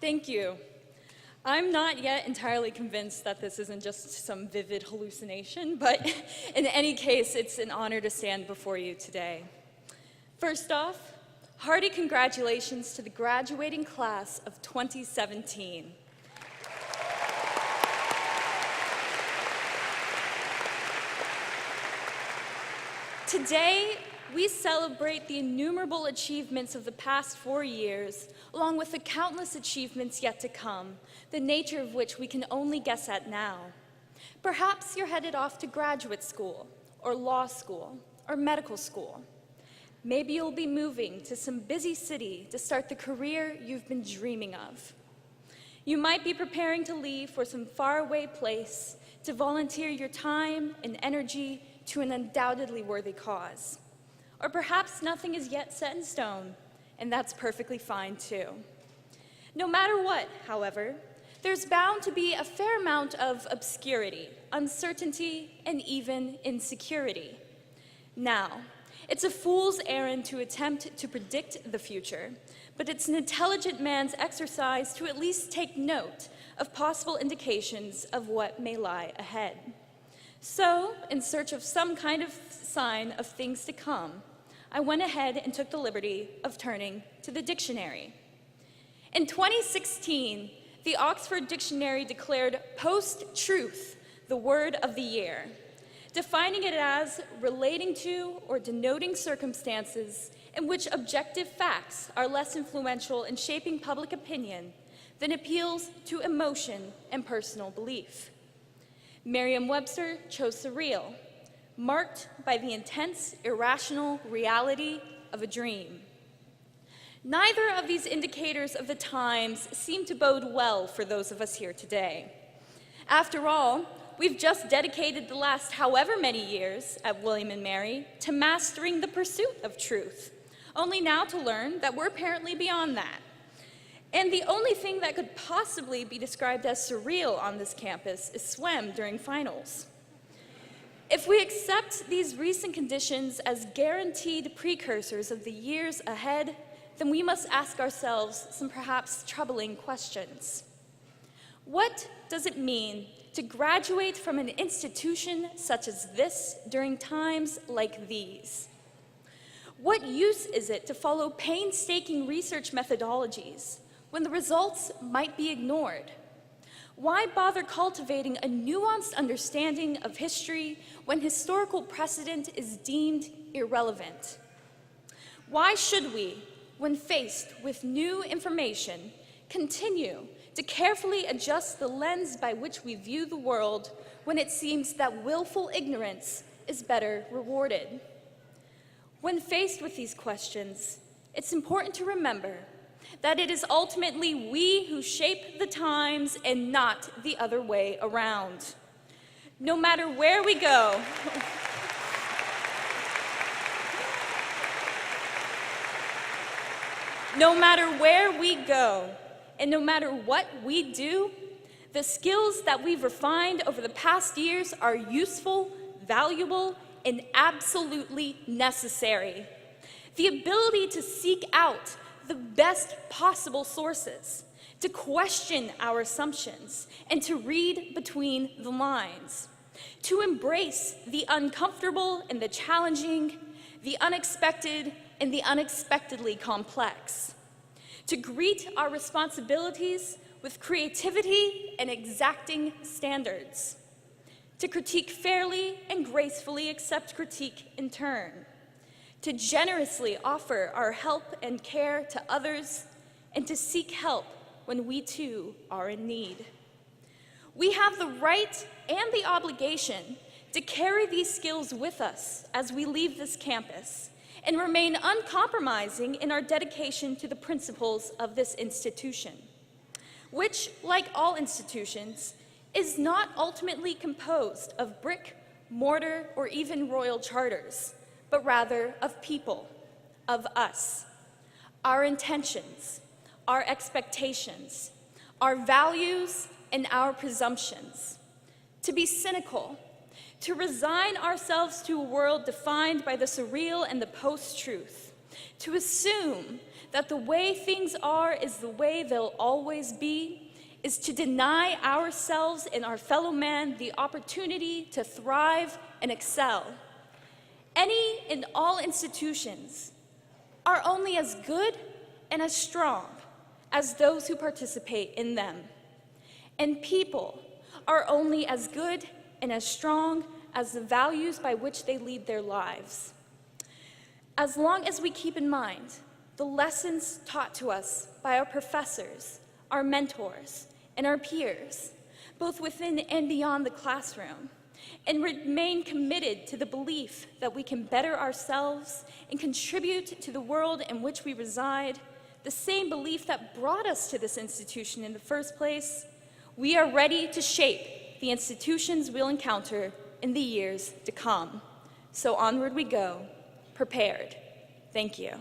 Thank you. I'm not yet entirely convinced that this isn't just some vivid hallucination, but in any case, it's an honor to stand before you today. First off, hearty congratulations to the graduating class of 2017. Today, we celebrate the innumerable achievements of the past 4 years, along with the countless achievements yet to come, the nature of which we can only guess at now. Perhaps you're headed off to graduate school, or law school, or medical school. Maybe you'll be moving to some busy city to start the career you've been dreaming of. You might be preparing to leave for some faraway place to volunteer your time and energy to an undoubtedly worthy cause. Or perhaps nothing is yet set in stone, and that's perfectly fine too. No matter what, however, there's bound to be a fair amount of obscurity, uncertainty, and even insecurity. Now, it's a fool's errand to attempt to predict the future, but it's an intelligent man's exercise to at least take note of possible indications of what may lie ahead. So, in search of some kind of sign of things to come, I went ahead and took the liberty of turning to the dictionary. In 2016, the Oxford Dictionary declared post-truth the word of the year, defining it as relating to or denoting circumstances in which objective facts are less influential in shaping public opinion than appeals to emotion and personal belief. Merriam-Webster chose surreal, marked by the intense, irrational reality of a dream. Neither of these indicators of the times seem to bode well for those of us here today. After all, we've just dedicated the last however many years at William & Mary to mastering the pursuit of truth, only now to learn that we're apparently beyond that. And the only thing that could possibly be described as surreal on this campus is swim during finals. If we accept these recent conditions as guaranteed precursors of the years ahead, then we must ask ourselves some perhaps troubling questions. What does it mean to graduate from an institution such as this during times like these? What use is it to follow painstaking research methodologies when the results might be ignored? Why bother cultivating a nuanced understanding of history when historical precedent is deemed irrelevant? Why should we, when faced with new information, continue to carefully adjust the lens by which we view the world when it seems that willful ignorance is better rewarded? When faced with these questions, it's important to remember that it is ultimately we who shape the times and not the other way around. No matter where we go, no matter where we go, and no matter what we do, the skills that we've refined over the past years are useful, valuable, and absolutely necessary. The ability to seek out the best possible sources, to question our assumptions, and to read between the lines, to embrace the uncomfortable and the challenging, the unexpected and the unexpectedly complex, to greet our responsibilities with creativity and exacting standards, to critique fairly and gracefully accept critique in turn, to generously offer our help and care to others, and to seek help when we too are in need. We have the right and the obligation to carry these skills with us as we leave this campus and remain uncompromising in our dedication to the principles of this institution, which, like all institutions, is not ultimately composed of brick, mortar, or even royal charters, but rather of people, of us, our intentions, our expectations, our values, and our presumptions. To be cynical, to resign ourselves to a world defined by the surreal and the post-truth, to assume that the way things are is the way they'll always be is to deny ourselves and our fellow man the opportunity to thrive and excel. Any and all institutions are only as good and as strong as those who participate in them. And people are only as good and as strong as the values by which they lead their lives. As long as we keep in mind the lessons taught to us by our professors, our mentors, and our peers, both within and beyond the classroom, and remain committed to the belief that we can better ourselves and contribute to the world in which we reside, the same belief that brought us to this institution in the first place, we are ready to shape the institutions we'll encounter in the years to come. So onward we go, prepared. Thank you.